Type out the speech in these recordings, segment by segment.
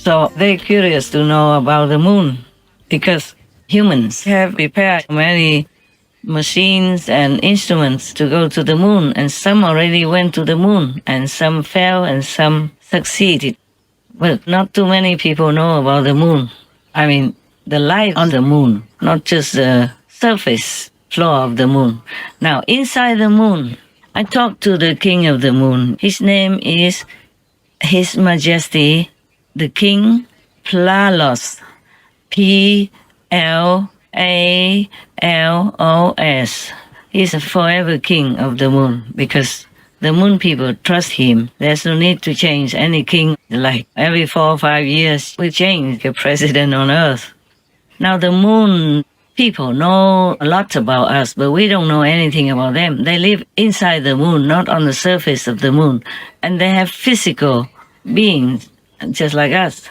So they're curious to know about the moon because humans have prepared many machines and instruments to go to the moon, and some already went to the moon, and some fell and some succeeded. But not too many people know about the moon. I mean, the life on the moon, not just the surface floor of the moon. Now, inside the moon, I talked to the king of the moon. His name is His Majesty, the King Plalos. Plalos. He's a forever king of the moon because the moon people trust him. There's no need to change any king. Like every 4 or 5 years, we change the president on Earth. Now the moon people know a lot about us, but we don't know anything about them. They live inside the moon, not on the surface of the moon. And they have physical beings, just like us.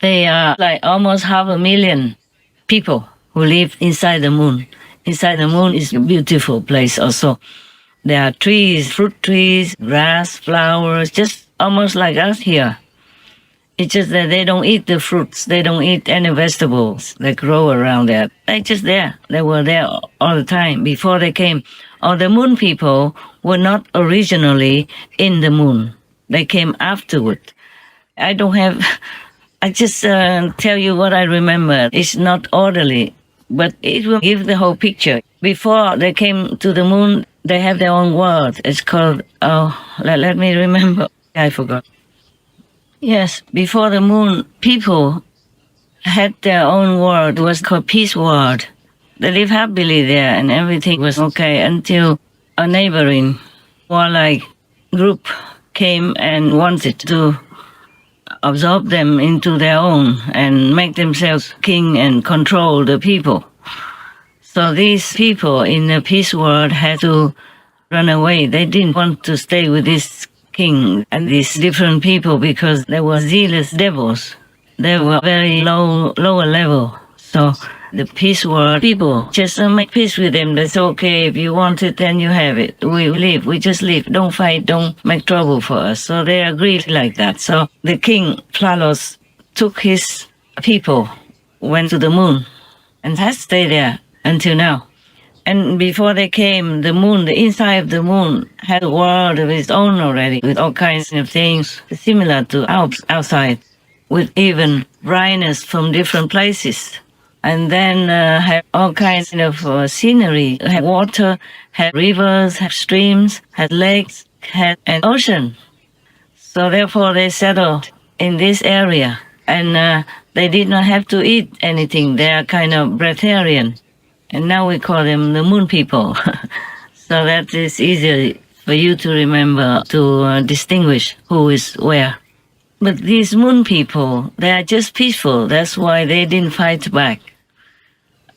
They are like almost 500,000 people who live inside the moon. Inside the moon is a beautiful place also. There are trees, fruit trees, grass, flowers, just almost like us here. It's just that they don't eat the fruits. They don't eat any vegetables that grow around there. They're just there. They were there all the time before they came. Or the moon people were not originally in the moon. They came afterward. I just tell you what I remember. It's not orderly, but it will give the whole picture. Before they came to the moon, they have their own world. It's called, let me remember. I forgot. Yes, before the moon, people had their own world. It was called Peace World. They lived happily there and everything was okay until a neighboring warlike group came and wanted to absorb them into their own and make themselves king and control the people. So these people in the peace world had to run away. They didn't want to stay with this king and these different people because they were zealous devils. They were very lower level. So the peace world people just make peace with them. That's okay. If you want it, then you have it. We live. We just live. Don't fight. Don't make trouble for us. So they agreed like that. So the king, Plalos, took his people, went to the moon, and has stayed there until now. And before they came, the moon, the inside of the moon, had a world of its own already, with all kinds of things similar to outside, with even brightness from different places. And then had all kinds of scenery, had water, had rivers, had streams, had lakes, had an ocean. So therefore they settled in this area. And they did not have to eat anything. They are kind of breatharian. And now we call them the moon people. So that is easier for you to remember, to distinguish who is where. But these moon people, they are just peaceful. That's why they didn't fight back.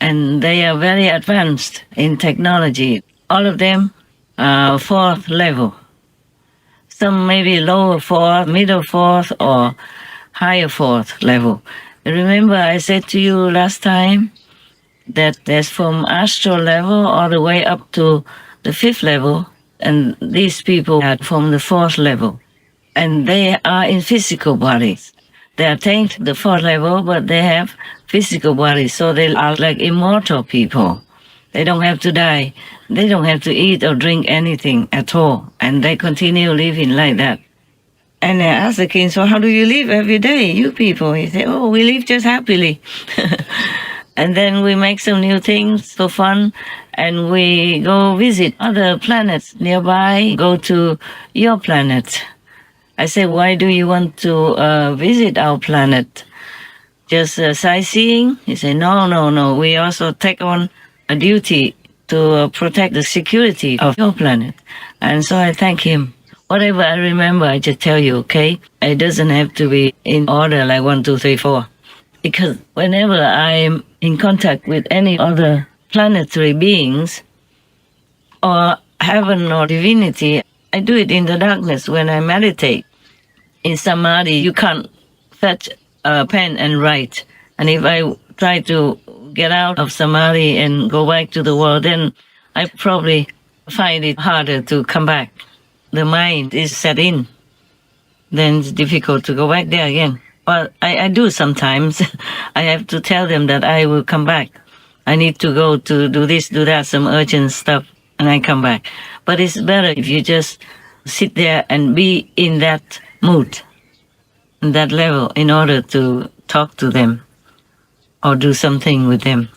And they are very advanced in technology. All of them are 4th level. Some maybe lower 4th, middle 4th, or higher 4th level. Remember I said to you last time that there's from astral level all the way up to the 5th level, and these people are from the 4th level. And they are in physical bodies. They attained the 4th level, but they have physical bodies, so they are like immortal people. They don't have to die. They don't have to eat or drink anything at all, and they continue living like that. And I asked the king, so how do you live every day, you people? He said, oh, we live just happily. And then we make some new things for fun, and we go visit other planets nearby, go to your planet. I said, why do you want to visit our planet? Just sightseeing? He said, no. We also take on a duty to protect the security of your planet. And so I thank him. Whatever I remember, I just tell you, okay? It doesn't have to be in order like 1, 2, 3, 4. Because whenever I'm in contact with any other planetary beings or heaven or divinity, I do it in the darkness when I meditate. In samadhi, you can't fetch a pen and write. And if I try to get out of samadhi and go back to the world, then I probably find it harder to come back. The mind is set in. then it's difficult to go back there again. Well, I do sometimes. I have to tell them that I will come back. I need to go to do this, do that, some urgent stuff, and I come back. But it's better if you just sit there and be in that mood, in that level, in order to talk to them or do something with them.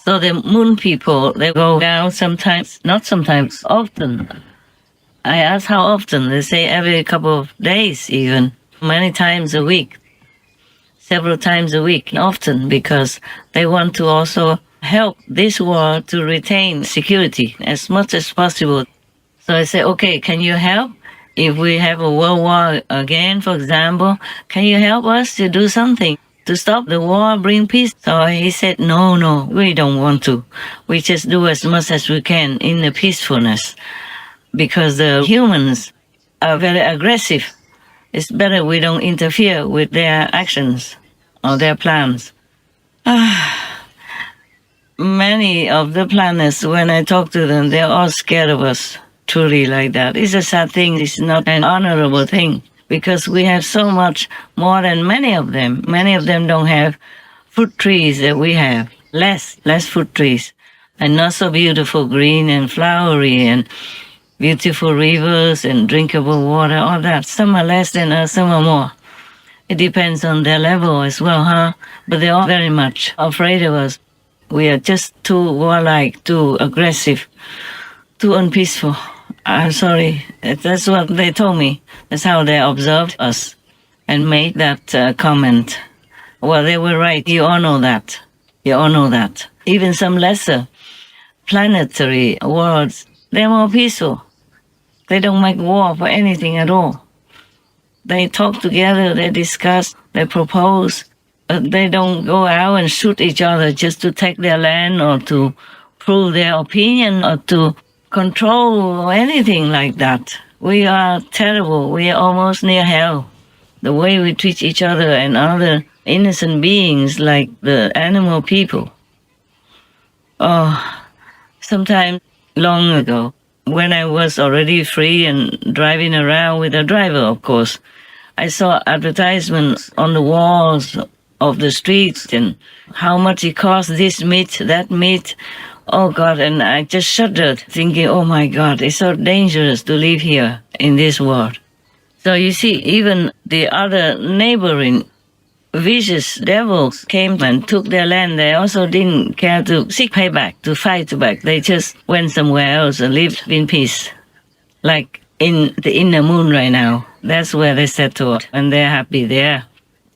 So the moon people, they go down sometimes, not sometimes, often. I ask how often. They say every couple of days even, many times a week, several times a week, often, because they want to also help this world to retain security as much as possible. So I say, okay, can you help? If we have a world war again, for example, can you help us to do something to stop the war, bring peace? So he said, no, we don't want to. We just do as much as we can in the peacefulness, because the humans are very aggressive. It's better we don't interfere with their actions or their plans. Many of the planets, when I talk to them, they're all scared of us, truly like that. It's a sad thing. It's not an honorable thing, because we have so much more than many of them. Many of them don't have fruit trees that we have, less fruit trees, and not so beautiful, green and flowery and beautiful rivers and drinkable water, all that. Some are less than us, some are more. It depends on their level as well, huh? But they're all very much afraid of us. We are just too warlike, too aggressive, too unpeaceful. I'm sorry. That's what they told me. That's how they observed us and made that comment. Well, they were right. You all know that. You all know that. Even some lesser planetary worlds, they're more peaceful. They don't make war for anything at all. They talk together, they discuss, they propose. They don't go out and shoot each other just to take their land or to prove their opinion or to control or anything like that. We are terrible. We are almost near hell. The way we treat each other and other innocent beings like the animal people. Oh, sometime long ago, when I was already free and driving around with a driver, of course, I saw advertisements on the walls of the streets and how much it costs, this meat, that meat. Oh God, and I just shuddered, thinking, oh my God, it's so dangerous to live here in this world. So you see, even the other neighboring vicious devils came and took their land. They also didn't care to seek payback, to fight back. They just went somewhere else and lived in peace. Like in the inner moon right now, that's where they settled, and they're happy there.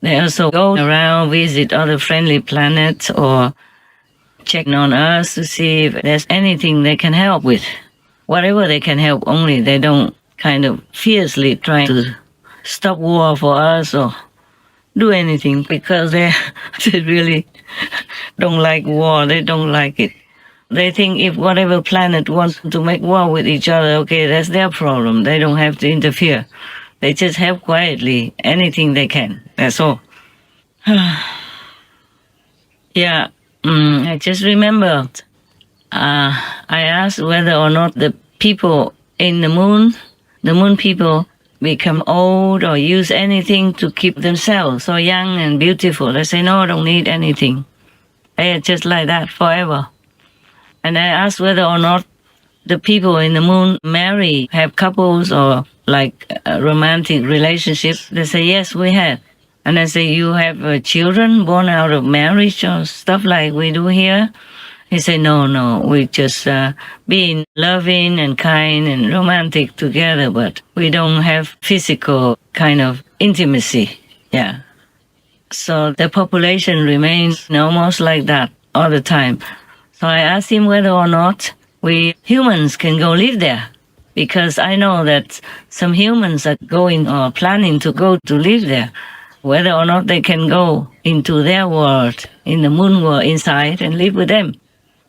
They also go around, visit other friendly planets or check on us to see if there's anything they can help with. Whatever they can help, only they don't kind of fiercely try to stop war for us or do anything, because they really don't like war. They don't like it. They think if whatever planet wants to make war with each other, okay, that's their problem. They don't have to interfere. They just help quietly, anything they can. That's all. Yeah, I just remembered. I asked whether or not the people in the moon people, become old or use anything to keep themselves so young and beautiful. They say, no, I don't need anything. They are just like that forever. And I asked whether or not the people in the moon marry, have couples or like romantic relationships. They say, yes, we have. And I say, you have children born out of marriage or stuff like we do here? He said, no, we just being loving and kind and romantic together, but we don't have physical kind of intimacy. Yeah. So the population remains almost like that all the time. So I asked him whether or not we humans can go live there, because I know that some humans are going or planning to go to live there, whether or not they can go into their world, in the moon world, inside and live with them.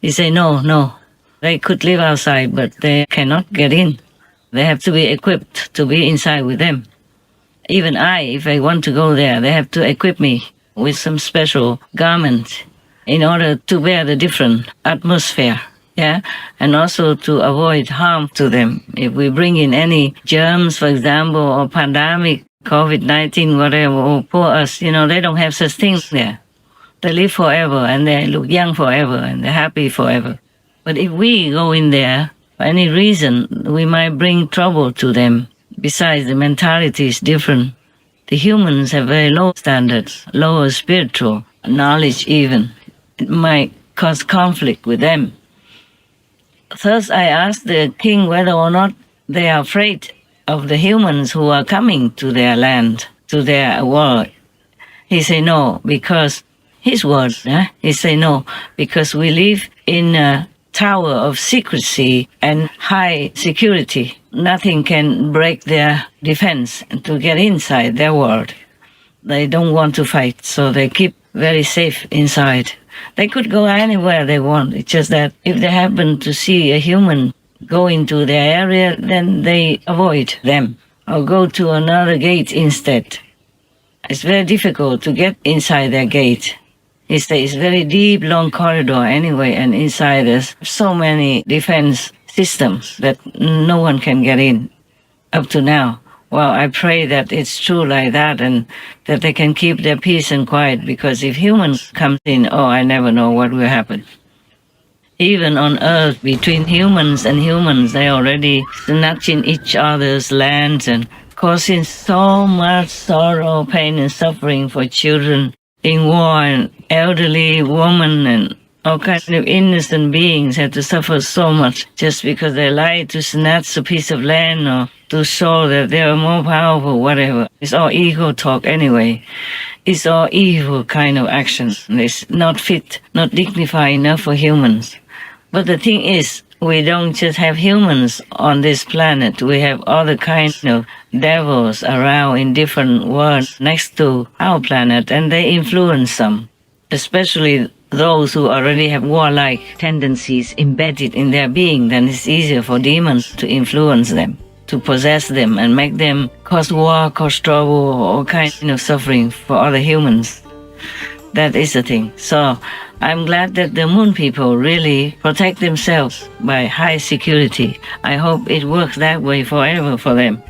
He said, no, they could live outside, but they cannot get in. They have to be equipped to be inside with them. Even if I want to go there, they have to equip me with some special garment in order to bear the different atmosphere. yeah, and also to avoid harm to them. If we bring in any germs, for example, or pandemic, COVID-19, whatever, or poor us, they don't have such things there. They live forever and they look young forever and they're happy forever. But if we go in there, for any reason, we might bring trouble to them. Besides, the mentality is different. The humans have very low standards, lower spiritual knowledge even. It might cause conflict with them. Thus, I asked the king whether or not they are afraid of the humans who are coming to their land, to their world. He said no, because his words, he said no, because we live in a tower of secrecy and high security. Nothing can break their defense to get inside their world. They don't want to fight, so they keep very safe inside. They could go anywhere they want. It's just that if they happen to see a human go into their area, then they avoid them or go to another gate instead. It's very difficult to get inside their gate. It's a very deep, long corridor anyway, and inside there's so many defense systems that no one can get in up to now. Well, I pray that it's true like that and that they can keep their peace and quiet, because if humans come in, I never know what will happen. Even on Earth, between humans and humans, they already snatching each other's lands and causing so much sorrow, pain, and suffering for children in war, and elderly women and all kinds of innocent beings have to suffer so much just because they like to snatch a piece of land or to show that they are more powerful, whatever. It's all ego talk anyway. It's all evil kind of actions. It's not fit, not dignified enough for humans. But the thing is, we don't just have humans on this planet. We have other kinds of devils around in different worlds next to our planet, and they influence some, especially those who already have warlike tendencies embedded in their being. Then it's easier for demons to influence them, to possess them and make them cause war, cause trouble, all kinds of suffering for other humans. That is the thing. So I'm glad that the moon people really protect themselves by high security. I hope it works that way forever for them.